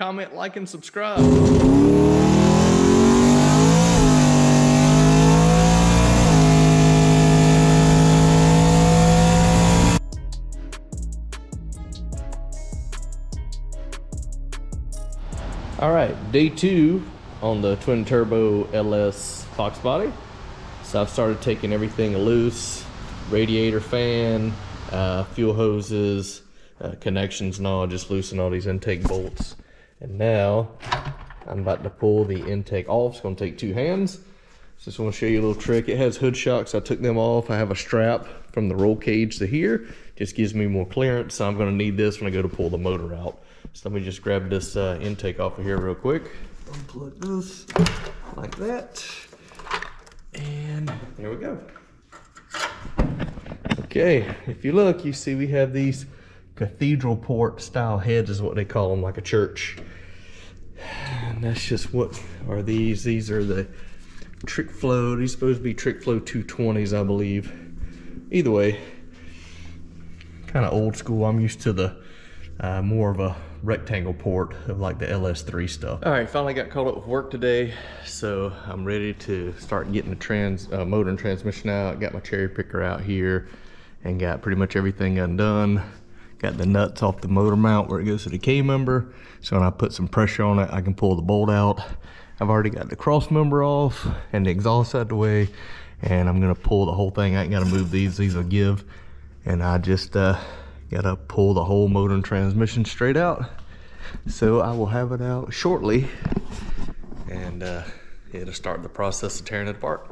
comment, like, and subscribe. All right, day 2 on the twin turbo LS Foxbody. So I've started taking everything loose, radiator fan, fuel hoses, connections and all, just loosen all these intake bolts. And now I'm about to pull the intake off. It's gonna take 2 hands. Just wanna show you a little trick. It has hood shocks, I took them off. I have a strap from the roll cage to here. Just gives me more clearance, so I'm gonna need this when I go to pull the motor out. So let me just grab this intake off of here real quick. Unplug this like that. And there we go. Okay, if you look, you see we have these cathedral port style heads is what they call them, like a church. And that's just what are these. These are the Trick Flow. These are supposed to be Trick Flow 220s, I believe. Either way, kind of old school. I'm used to the more of a rectangle port of like the LS3 stuff. All right, finally got caught up with work today, so I'm ready to start getting the motor and transmission out. Got my cherry picker out here and got pretty much everything undone. Got the nuts off the motor mount where it goes to the K member, so when I put some pressure on it, I can pull the bolt out. I've already got the cross member off and the exhaust out the way, and I'm gonna pull the whole thing. I ain't gotta move these will give, and I just gotta pull the whole motor and transmission straight out. So I will have it out shortly, and it'll start the process of tearing it apart.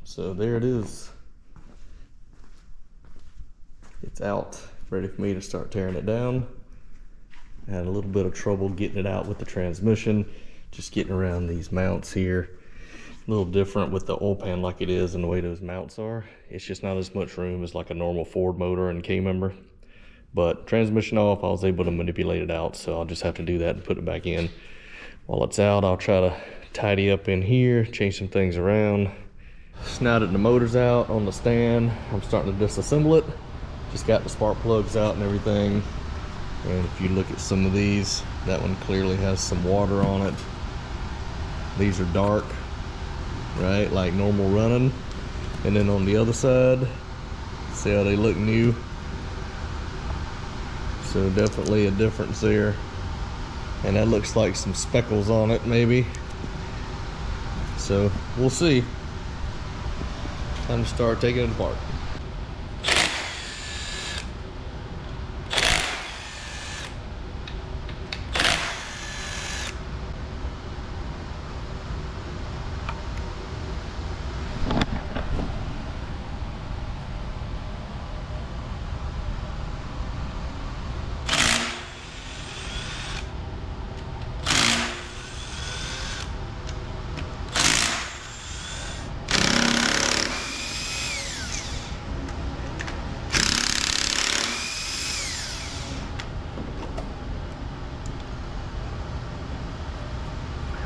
So there it is. It's out, ready for me to start tearing it down. I had a little bit of trouble getting it out with the transmission, just getting around these mounts here. A little different with the oil pan like it is and the way those mounts are. It's just not as much room as like a normal Ford motor and K member. But transmission off, I was able to manipulate it out, so I'll just have to do that and put it back in. While it's out, I'll try to tidy up in here, change some things around. Now that the motor's out on the stand, I'm starting to disassemble it. Just got the spark plugs out and everything. And if you look at some of these, that one clearly has some water on it. These are dark, right? Like normal running. And then on the other side, see how they look new? So definitely a difference there. And that looks like some speckles on it maybe. So we'll see. Time to start taking it apart.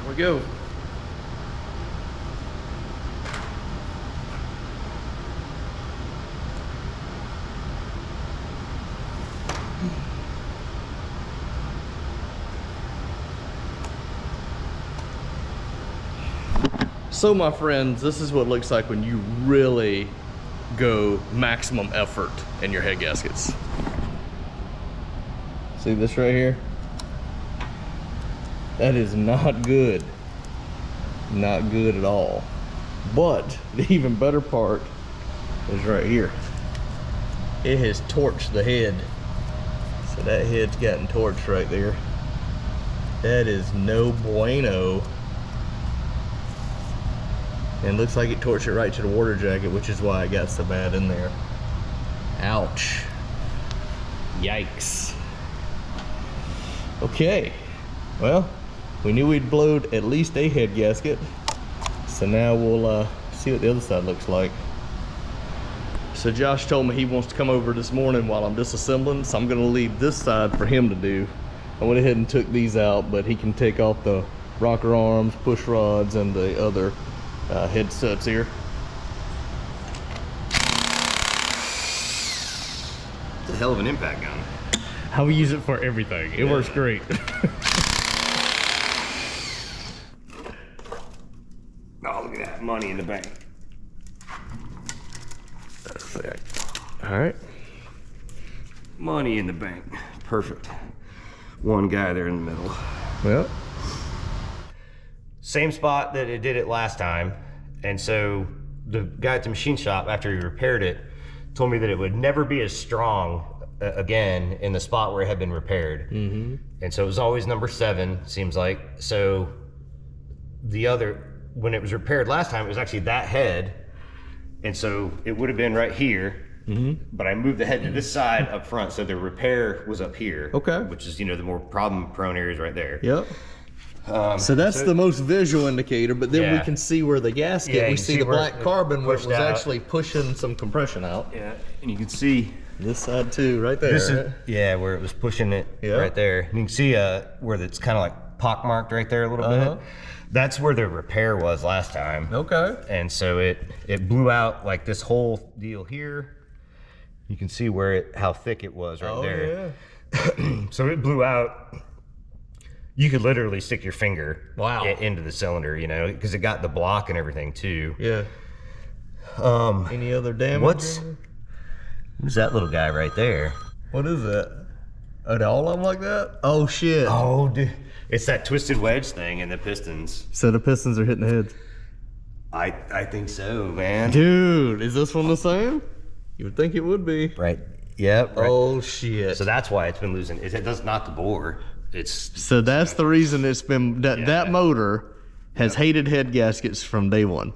We go. So my friends, this is what it looks like when you really go maximum effort in your head gaskets. See this right here? That is not good. Not good at all. But the even better part is right here. It has torched the head. So that head's gotten torched right there. That is no bueno. And it looks like it torched it right to the water jacket, which is why it got so bad in there. Ouch. Yikes. Okay. Well, we knew we'd blowed at least a head gasket. So now we'll see what the other side looks like. So Josh told me he wants to come over this morning while I'm disassembling, so I'm gonna leave this side for him to do. I went ahead and took these out, but he can take off the rocker arms, push rods, and the other head studs here. It's a hell of an impact gun. I will use it for everything. It works great. Oh, look at that. Money in the bank. All right. Money in the bank. Perfect. One guy there in the middle. Well, same spot that it did it last time. And so the guy at the machine shop, after he repaired it, told me that it would never be as strong again in the spot where it had been repaired. Mm-hmm. And so it was always number 7, seems like. So the other, when it was repaired last time, it was actually that head. And so it would have been right here. Mm-hmm. But I moved the head to this side up front, so the repair was up here. Okay. Which is, you know, the more problem-prone areas right there. Yep. So that's the most visual indicator, but then we can see where the gasket, we see the black carbon where it was actually pushing some compression out. Yeah, and you can see this side too, right there. This is, where it was pushing it right there. You can see where it's kind of like pockmarked right there a little bit. That's where the repair was last time. Okay. And so it blew out like this whole deal here. You can see where how thick it was right there. Yeah. So it blew out. You could literally stick your finger into the cylinder, you know, because it got the block and everything too. Yeah. Any other damage? What's that little guy right there? What is that? Are they all of them like that? Oh shit. Oh, dude. It's that twisted wedge thing in the pistons. So the pistons are hitting the heads? I think so, man. Dude, is this one the same? You would think it would be. Right. Yep. Right. Oh shit. So that's why it's been losing. It does not the bore. So that's the reason it's been that motor has hated head gaskets from day one.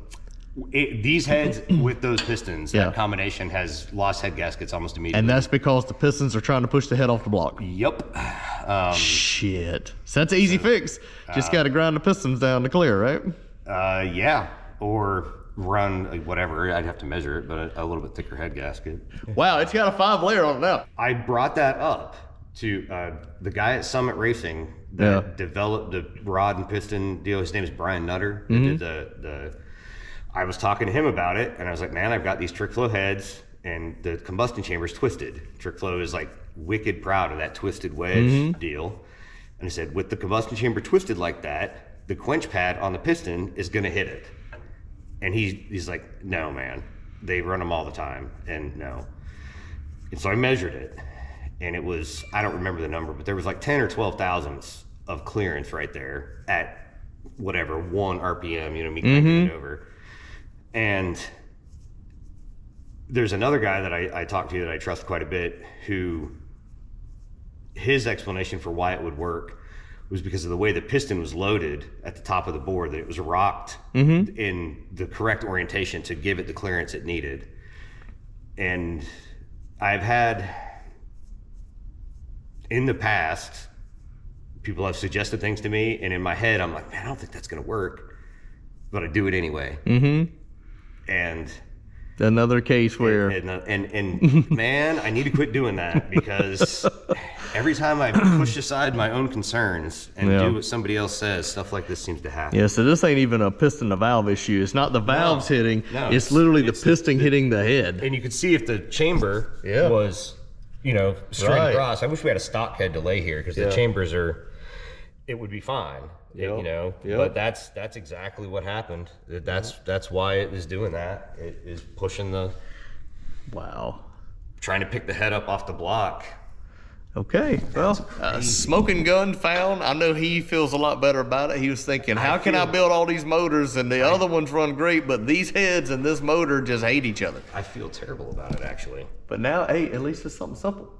These heads with those pistons, that combination has lost head gaskets almost immediately. And that's because the pistons are trying to push the head off the block. Yep. Shit. So that's an easy fix. Just got to grind the pistons down to clear, right? Yeah. Or run whatever. I'd have to measure it, but a little bit thicker head gasket. Wow, it's got a 5-layer on it now. I brought that up to the guy at Summit Racing that developed the rod and piston deal. His name is Brian Nutter. Did I was talking to him about it, and I was like, man, I've got these trick flow heads, and the combustion chamber's twisted. Trick flow is like wicked proud of that twisted wedge deal. And I said, with the combustion chamber twisted like that, the quench pad on the piston is going to hit it. And he's like, no, man, they run them all the time, and no. And so I measured it. And it was, I don't remember the number, but there was like 10 or 12 thousandths of clearance right there at whatever, 1 RPM, you know, me cranking it over. And there's another guy that I talked to that I trust quite a bit, who his explanation for why it would work was because of the way the piston was loaded at the top of the bore, that it was rocked in the correct orientation to give it the clearance it needed. And I've had, in the past, people have suggested things to me, and in my head, I'm like, man, I don't think that's going to work, but I do it anyway. And another case where, and man, I need to quit doing that, because every time I push aside my own concerns and do what somebody else says, stuff like this seems to happen. Yeah, so this ain't even a piston to valve issue. It's not the valves hitting. No, it's literally the piston hitting the head. And you can see if the chamber was, you know, straight across. I wish we had a stock head delay here, because the chambers are, it would be fine, you know. But that's exactly what happened. That's why it is doing that. It is pushing the, trying to pick the head up off the block. Okay, well, smoking gun found. I know he feels a lot better about it. He was thinking, how can I build all these motors and the other ones run great, but these heads and this motor just hate each other? I feel terrible about it, actually. But now, hey, at least it's something simple,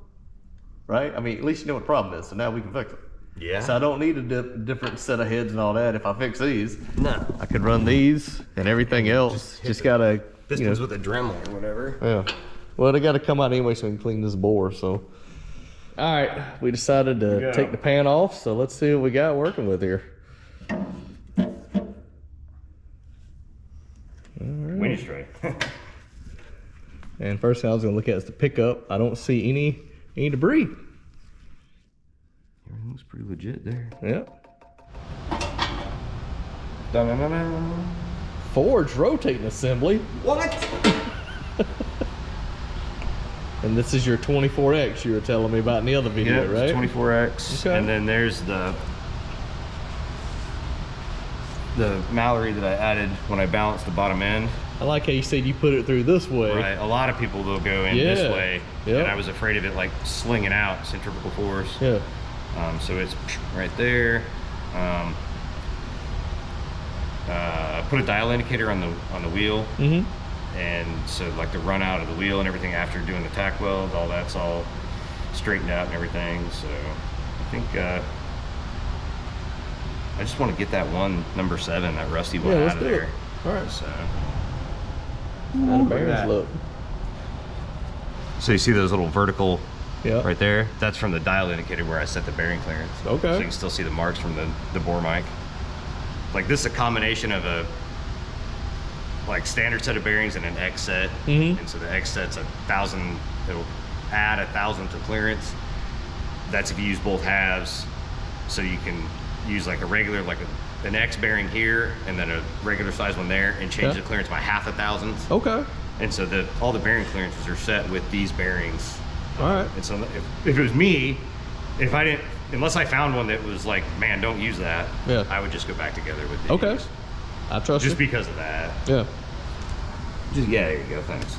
right? I mean, at least you know what the problem is, so now we can fix it. Yeah. So I don't need a different set of heads and all that if I fix these. No. I could run these and everything else. Just gotta, pistons with a Dremel or whatever. Yeah. Well, they gotta come out anyway so we can clean this bore, so. All right, we decided to take the pan off, so let's see what we got working with here. Winnie stray. And first thing I was gonna look at is the pickup. I don't see any debris. Everything looks pretty legit there. Yeah. Da-na-na-na. Forged rotating assembly. What? And this is your 24X you were telling me about in the other video, right? 24X. Okay. And then there's the Mallory that I added when I balanced the bottom end. I like how you said you put it through this way. Right. A lot of people will go in this way. Yep. And I was afraid of it like slinging out centrifugal force. Yeah. So it's right there. Put a dial indicator on the wheel. Mm-hmm. And so like the run out of the wheel and everything after doing the tack weld, all that's all straightened out and everything. So I think I just want to get that one number 7, that rusty one, out of there. All right. So how the bearings look. So you see those little vertical right there? That's from the dial indicator where I set the bearing clearance. Okay. So you can still see the marks from the bore mic. Like this is a combination of a like standard set of bearings and an X set. Mm-hmm. And so the X set's 1,000, it'll add 1,000 to clearance. That's if you use both halves. So you can use like a regular, like an X bearing here and then a regular size one there and change the clearance by 0.5 Okay. And so all the bearing clearances are set with these bearings. All right. And so if it was me, unless I found one that was like, man, don't use that, I would just go back together with these. Okay. I trust you. Just because of that. Yeah. Yeah, there you go, thanks.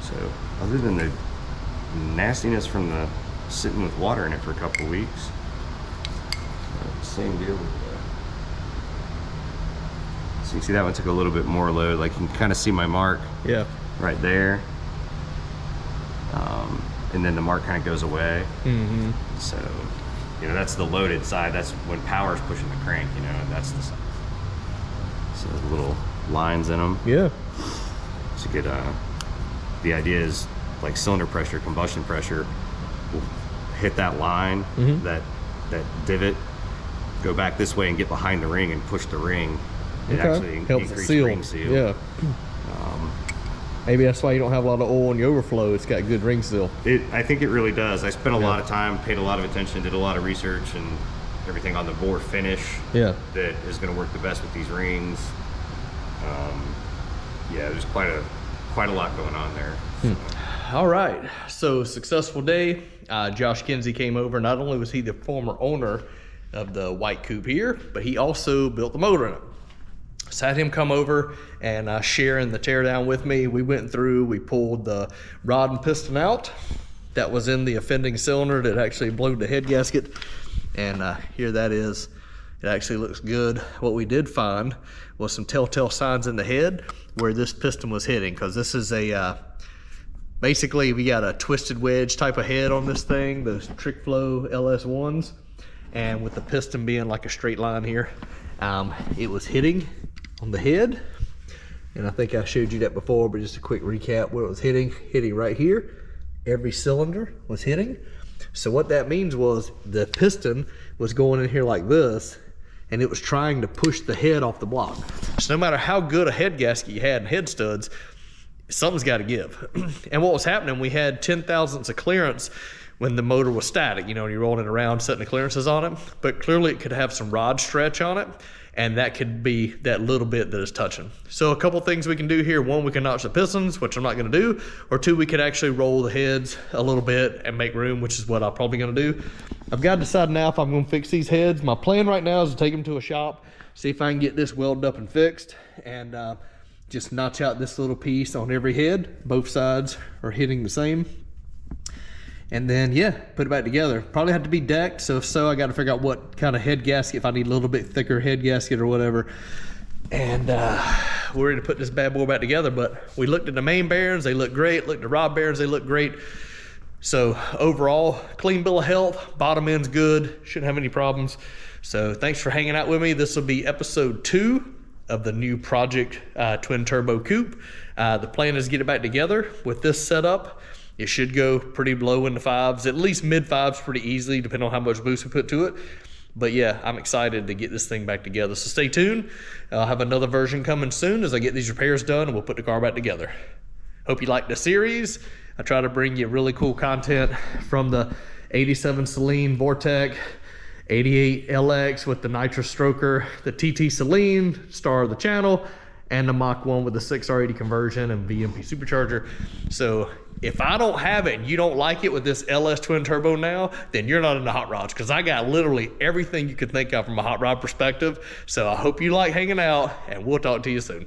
So, other than the nastiness from the sitting with water in it for a couple of weeks, same deal with that. So you see that one took a little bit more load, like you can kind of see my mark right there. And then the mark kind of goes away. Mm-hmm. So, you know, that's the loaded side. That's when power's pushing the crank, you know, and that's the side. So the little lines in them. Yeah. So you get, the idea is like cylinder pressure, combustion pressure will hit that line, that divot, go back this way and get behind the ring and push the ring. It actually helps increase seal. ring seal. Yeah. Maybe that's why you don't have a lot of oil in your overflow. It's got good ring seal. I think it really does. I spent a lot of time, paid a lot of attention, did a lot of research and everything on the bore finish. That is going to work the best with these rings. Yeah, there's quite a lot going on there. All right, so successful day. Josh Kinsey came over. Not only was he the former owner of the white coupe here, but he also built the motor in it. So I had him come over and sharing the teardown with me. We went through, we pulled the rod and piston out that was in the offending cylinder that actually blew the head gasket. And here that is. It actually looks good. What we did find was some telltale signs in the head where this piston was hitting, because this is a, basically we got a twisted wedge type of head on this thing, those Trick Flow LS1s. And with the piston being like a straight line here, it was hitting on the head. And I think I showed you that before, but just a quick recap where it was hitting right here. Every cylinder was hitting. So what that means was the piston was going in here like this, and it was trying to push the head off the block. So no matter how good a head gasket you had and head studs, something's got to give. And what was happening, we had 0.010 of clearance when the motor was static, you know, when you're rolling it around, setting the clearances on it. But clearly it could have some rod stretch on it, and that could be that little bit that is touching. So a couple things we can do here. One, we can notch the pistons, which I'm not gonna do, or two, we could actually roll the heads a little bit and make room, which is what I'm probably gonna do. I've got to decide now if I'm gonna fix these heads. My plan right now is to take them to a shop, see if I can get this welded up and fixed, and just notch out this little piece on every head. Both sides are hitting the same. And then, yeah, put it back together. Probably have to be decked, so if so, I got to figure out what kind of head gasket, if I need a little bit thicker head gasket or whatever. And we're ready to put this bad boy back together, but we looked at the main bearings, they look great. Looked at the rod bearings, they look great. So overall, clean bill of health, bottom end's good, shouldn't have any problems. So thanks for hanging out with me. This will be episode 2 of the new project twin turbo coupe. The plan is to get it back together with this setup. It should go pretty low in the fives, at least mid fives pretty easily, depending on how much boost we put to it. But yeah, I'm excited to get this thing back together. So stay tuned. I'll have another version coming soon as I get these repairs done, and we'll put the car back together. Hope you like the series. I try to bring you really cool content from the 87 Saleen Vortec, 88 LX with the nitrous stroker, the TTSaleen, star of the channel, and the Mach 1 with the 6R80 conversion and VMP supercharger. So if I don't have it and you don't like it with this LS twin turbo now, then you're not into hot rods, because I got literally everything you could think of from a hot rod perspective. So I hope you like hanging out, and we'll talk to you soon.